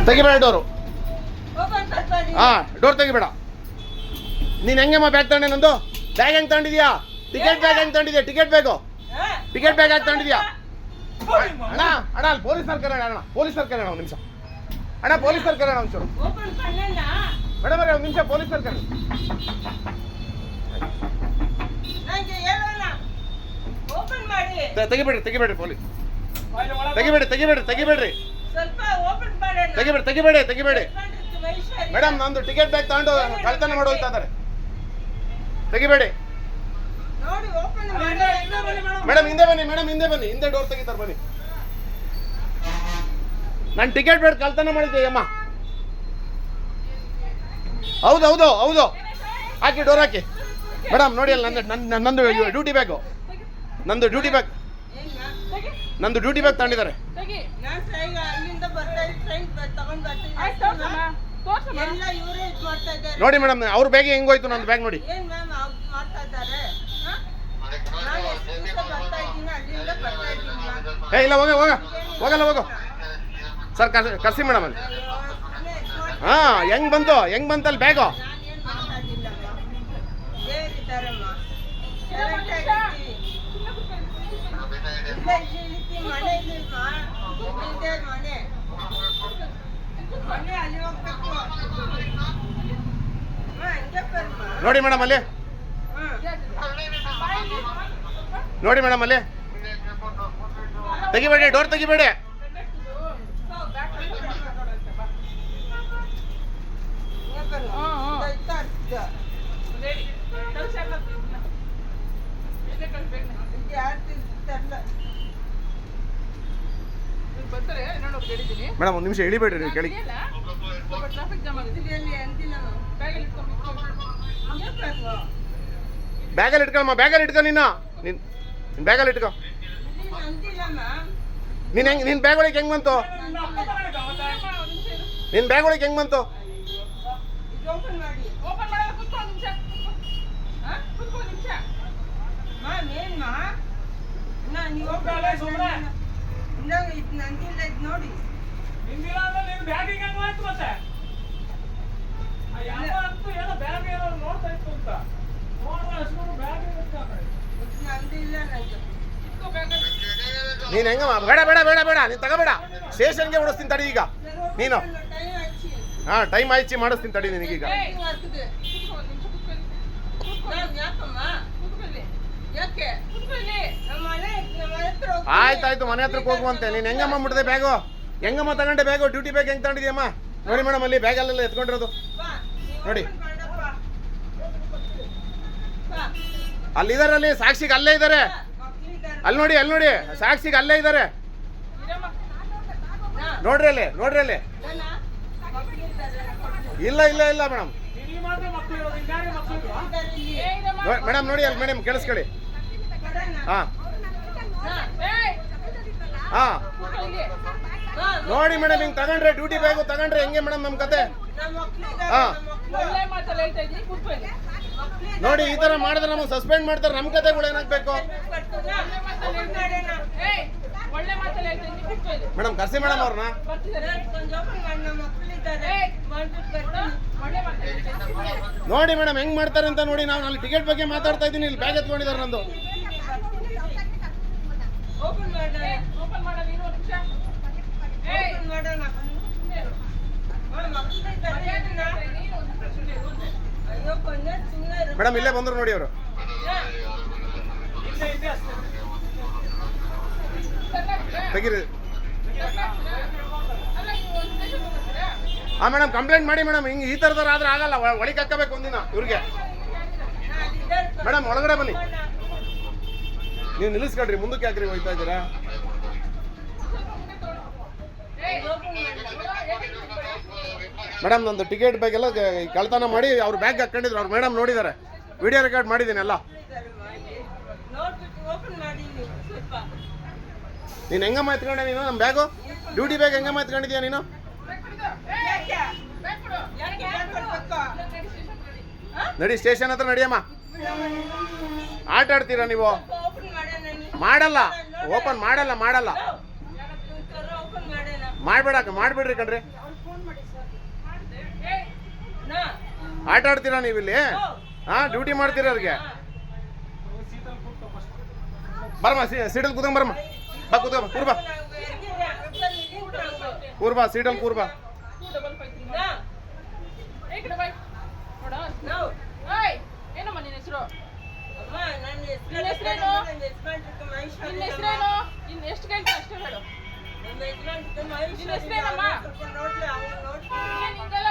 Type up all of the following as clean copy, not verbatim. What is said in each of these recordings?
ತೆಗಿಬೇಡ door. Door ತೆಗಿಬೇಡ. ನೀನು ಹೆಂಗಮ್ಮ bag ತಗೊಂಡೆ? ನಂದು ಬ್ಯಾಗ್ ಹೆಂಗೆ ತಗೊಂಡಿದ್ಯಾ? ಟಿಕೆಟ್ ಬ್ಯಾಗ್ ಹೆಂಗೆ ತಗೊಂಡಿದ್ಯಾ? ಟಿಕೆಟ್ ಬ್ಯಾಗ್ ಯಾಕೆ ತಗೊಂಡಿದ್ಯಾ? ಅಣ್ಣ ಅಲ್ಲಿ ಪೊಲೀಸರು ಕರೆಯೋಣ. ಅಣ್ಣ ಪೊಲೀಸರು ಕರೆಯೋಣ ಒಂದು ನಿಮಿಷ. ಅಣ್ಣ ಪೊಲೀಸರು ಕರೆಯೋಣ ಒಂಚೂರು. ಮೇಡಮ್ ಅವ್ರೆ ಒಂದು ನಿಮಿಷ ಪೊಲೀಸರು ಕರೆ. ತೆಗಿಬೇಡ್ರಿ ಪೊಲೀಸ್. ತೆಗಿಬೇಡಿ. ಮೇಡಮ್ ನಂದು ಟಿಕೆಟ್ ಬ್ಯಾಗ್ ತಗೊಂಡು ಕಳ್ತನ ಮಾಡಿ ಹೋಗ್ತಾ ಇದ್ದಾರೆ. ತೆಗಿಬೇಡಿ ಮೇಡಮ್. ಹಿಂದೆ ಬನ್ನಿ. ಹಿಂದೆ ಡೋರ್ ತೆಗಿತಾರೆ ಬನ್ನಿ. ನಾನು ಟಿಕೆಟ್ ಬ್ಯಾಗ್ ಕಳ್ತನ ಮಾಡಿದ್ದೆ ಅಮ್ಮ. ಹೌದು ಹಾಕಿ ಡೋರ್ ಹಾಕಿ. ಮೇಡಮ್ ನೋಡಿ ಅಲ್ಲಿ ನಂದು ಡ್ಯೂಟಿ ಬ್ಯಾಗು. ನಂದು ಡ್ಯೂಟಿ ಬ್ಯಾಗ್ ತಗೊಂಡಿದ್ದಾರೆ. ನೋಡಿ ಮೇಡಮ್ ಅವ್ರ ಬ್ಯಾಗ್ ಹೆಂಗೋಯ್ತು, ನಂದು ಬ್ಯಾಗ್ ನೋಡಿ. ಇಲ್ಲ ಹೋಗಲ್ಲ ಸರ್. ಕರ್ಸಿ ಮೇಡಮ್ ಅಲ್ಲಿ. ಹೆಂಗ್ ಬಂತಲ್ಲಿ ಬ್ಯಾಗು? ನೋಡಿ ಮೇಡಮ್ ಅಲ್ಲಿ. ತೆಗಿಬೇಡಿ, ಡೋರ್ ತೆಗಿಬೇಡಿ. ಮೇಡಮ್ ಒಂದು ನಿಮಿಷ ಇಳಿಬೇಡ್ರಿ ಕೆಳಗೆ. ಬ್ಯಾಗಲ್ಲಿ ಇಟ್ಕೊಳಮ್ಮ. ನೀನು ಬ್ಯಾಗಲ್ಲಿ ಇಟ್ಕೊ. ನಿನ್ ಬ್ಯಾಗ್ ಒಳಗೆ ಹೆಂಗ್ ಬಂತು? ನೋಡಿ ನೀನ್ ಹೆಂಗಮ್ಮ? ಬೇಡ ನೀನ್ ತಗೋಬೇಡ. ಸ್ಟೇಷನ್ಗೆ ಓಡಿಸ್ತೀನಿ ತಡಿ ಈಗ ನೀನು. ಟೈಮ್ ಆಯ್ತು ಮಾಡಿಸ್ತೀನಿ ತಡಿ ನಿನಗೀಗ. ಆಯ್ತಾಯ್ತು ಮನೆ ಹತ್ರಕ್ಕೆ ಹೋಗುವಂತೆ. ನೀನ್ ಹೆಂಗಮ್ಮ ಮುಟ್ಟದೆ ಬ್ಯಾಗು? ಹೆಂಗಮ್ಮ ತಗೊಂಡೆ ಬ್ಯಾಗು? ಡ್ಯೂಟಿ ಬ್ಯಾಗ್ ಹೆಂಗ್ ತಗೊಂಡಿದ್ಯಮ್ಮ? ನೋಡಿ ಮೇಡಮ್ ಅಲ್ಲಿ ಬ್ಯಾಗಲ್ಲೆಲ್ಲ ಎತ್ಕೊಂಡಿರೋದು ನೋಡಿ. ಅಲ್ಲಿದಾರಲ್ಲಿ ಸಾಕ್ಷಿಗೆ ಅಲ್ಲೇ ಇದ್ದಾರೆ. ಅಲ್ಲಿ ನೋಡಿ ಸಾಕ್ಷಿಗೆ ಅಲ್ಲೇ ಇದ್ದಾರೆ. ನೋಡ್ರಿ ಅಲ್ಲಿ. ಇಲ್ಲ ಮೇಡಮ್. ಮೇಡಮ್ ನೋಡಿ ಅಲ್ಲಿ. ಮೇಡಮ್ ಕೇಳಿಸ್ಕೊಳ್ಳಿ. ನೋಡಿ ಮೇಡಮ್ ಹಿಂಗ್ ತಗೊಂಡ್ರೆ ಡ್ಯೂಟಿ ಬ್ಯಾಗು ತಗೊಂಡ್ರೆ ಹೆಂಗೆ ಮೇಡಮ್ ನಮ್ ಕತೆ? ನೋಡಿ ಈ ತರ ಮಾಡಿದ್ರೆ ನಮಗೆ ಸಸ್ಪೆಂಡ್ ಮಾಡ್ತಾರೆ. ನಮ್ ಕತೆಗಳು ಏನಾಗ್ಬೇಕು ಮೇಡಮ್? ಕರ್ಸಿ ಮೇಡಮ್ ಅವ್ರನ್ನ. ನೋಡಿ ಮೇಡಮ್ ಹೆಂಗ್ ಮಾಡ್ತಾರೆ ಅಂತ ನೋಡಿ. ನಾವು ಅಲ್ಲಿ ಟಿಕೆಟ್ ಬಗ್ಗೆ ಮಾತಾಡ್ತಾ ಇದ್ದೀನಿ. ಇಲ್ಲಿ ಬ್ಯಾಗ್ ಎತ್ಕೊಂಡಿದ್ದಾರೆ ನಂದು. ಮೇಡಮ್ ಇಲ್ಲೇ ಬಂದ್ರು ನೋಡಿ ಅವರು. ತೆಗೀರಿ. ಮೇಡಮ್ ಕಂಪ್ಲೇಂಟ್ ಮಾಡಿ ಮೇಡಮ್. ಹಿಂಗೆ ಈ ಥರದವ್ರು ಆದ್ರೆ ಆಗಲ್ಲ. ಒಳಗೆ ಹಾಕಬೇಕು ಒಂದಿನ ಇವ್ರಿಗೆ. ಮೇಡಮ್ ಒಳಗಡೆ ಬನ್ನಿ. ನೀವು ನಿಲ್ಲಿಸ್ಕೊಳ್ರಿ. ಮುಂದಕ್ಕೆ ಯಾಕ್ರಿ ಹೋಗ್ತಾ ಇದ್ದೀರಾ? ಮೇಡಮ್ ನಂದು ಟಿಕೆಟ್ ಬ್ಯಾಗ್ ಎಲ್ಲ ಕಳ್ತನ ಮಾಡಿ ಅವ್ರ ಬ್ಯಾಗ್ ಹಾಕೊಂಡಿದ್ರು. ಅವ್ರು ಮೇಡಮ್ ನೋಡಿದ್ದಾರೆ. ವಿಡಿಯೋ ರೆಕಾರ್ಡ್ ಮಾಡಿದ್ದೀನಿ ಎಲ್ಲ. ನೀನು ಹೆಂಗಮ್ಮ ಎತ್ಕೊಂಡೆ ನೀನು ನಮ್ಮ ಬ್ಯಾಗು? ಡ್ಯೂಟಿ ಬ್ಯಾಗ್ ಹೆಂಗಮ್ಮ ಎತ್ಕೊಂಡಿದ್ಯಾ ನೀನು? ನಡಿ ಸ್ಟೇಷನ್ ಹತ್ರ ನಡಿಯಮ್ಮ. ಆಟ ಆಡ್ತೀರಾ ನೀವು? ಮಾಡಲ್ಲ. ಓಪನ್ ಮಾಡಲ್ಲ. ಮಾಡ್ಬೇಡ್ರಿ ಕಣ್ರಿ. ಆಟ ಆಡ್ತೀರಾ ನೀವು ಇಲ್ಲಿ? ಡ್ಯೂಟಿ ಮಾಡ್ತೀರಾ ಅವ್ರಿಗೆ? ಬರಮ್ಮ ಸೀಟಲ್ ಕೂತ್ಕೊಂಡ್ ಬರಮ್ಮ. ಬಾ ಕೂತ್ಕೊಂಬ, ಕೂರ್ಬಾ ಕೂರ್ಬಾ ಸೀಟಲ್ ಕೂರ್ಬಾ. ಏನಮ್ಮ ನಿನ್ನ ಹೆಸರು? ಎಷ್ಟು ಗಂಟೆ ಅಷ್ಟೇ ಹೇಳು.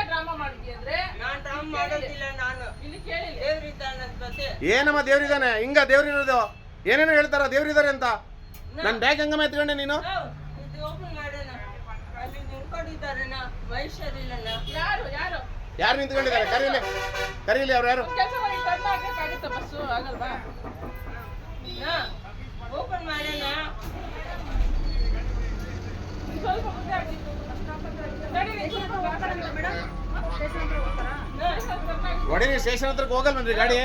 ಡ್ರಾಮಾ ಮಾಡಿದ್ಯ ಅಂದ್ರೆ ಇಲ್ಲಿ ಕೇಳಿ. ಏನಮ್ಮ ದೇವ್ರಿದಾನೆ? ಹಿಂಗ ದೇವ್ರಿರೋದು ಏನೇನೋ ಹೇಳ್ತಾರ ದೇವ್ರಿದಾರೆ ಅಂತ. ನನ್ ಬ್ಯಾಗ್ ಹಂಗಮ್ಮ ಎತ್ಕೊಂಡೆ ನೀನು? ಯಾರು ಯಾರು ಯಾರು ನಿಂತ್ಕೊಂಡಿದ್ದಾರೆ? ಕರೀಲಿ ಅವ್ರು ಯಾರು? ಕೆಲಸ ಮಾಡಿ ಟರ್ನ್ ಆಗಕ್ಕಾಗತ್ತ ಬಸ್ಸು? ಆಗಲ್ವಾ? ಓಪನ್ ಮಾಡೋಣ. ಸ್ವಲ್ಪ ಮುಂದೆ ಆಗಿತ್ತು. ಹೊಡಿರಿ, ಸ್ಟೇಷನ್ ಹತ್ರಕ್ಕೆ ಹೋಗಲ್ವನ್ರಿ ಗಾಡಿ?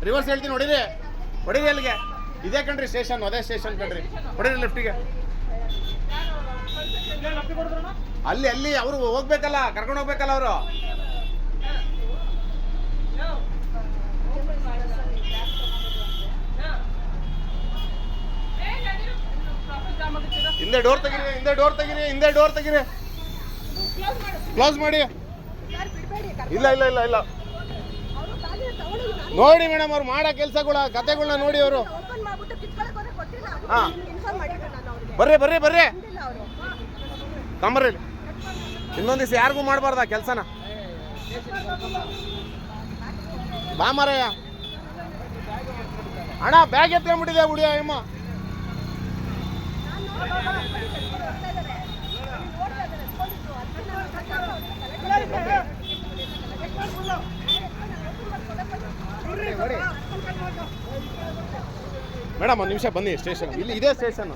ರಿವರ್ಸ್ ಹೇಳ್ತೀನಿ, ಹೊಡಿರಿ ಅಲ್ಲಿಗೆ. ಇದೇ ಕಣ್ರಿ ಸ್ಟೇಷನ್, ಅದೇ ಸ್ಟೇಷನ್ ಕಣ್ರಿ. ಹೊಡಿರಿ ಲೆಫ್ಟಿಗೆ. ಅಲ್ಲಿ ಅವರು ಹೋಗ್ಬೇಕಲ್ಲ, ಕರ್ಕೊಂಡು ಹೋಗ್ಬೇಕಲ್ಲ ಅವರು. ಹಿಂದೆ ಡೋರ್ ತೆಗೀರಿ. ಕ್ಲೋಸ್ ಮಾಡಿ. ಇಲ್ಲ ನೋಡಿ ಮೇಡಮ್, ಅವ್ರು ಮಾಡೋ ಕೆಲಸಗಳ ಕತೆಗಳನ್ನ ನೋಡಿ ಅವರು. ಬರ್ರಿ ಕಂಬರ್ರಿ. ಇನ್ನೊಂದ್ ದಿವಸ ಯಾರಿಗೂ ಮಾಡಬಾರ್ದ ಕೆಲಸನ. ಬಾ ಮಾರಯ್ಯ. ಅಣ್ಣ ಬ್ಯಾಗ್ ಎತ್ಕೊಂಡ್ಬಿಟ್ಟಿದೆ ಹುಡಿಯ ಅಮ್ಮ. ಮೇಡಮ್ ಒಂದು ನಿಮಿಷ ಬನ್ನಿ ಸ್ಟೇಷನ್. ಇಲ್ಲಿ ಇದೇ ಸ್ಟೇಷನ್.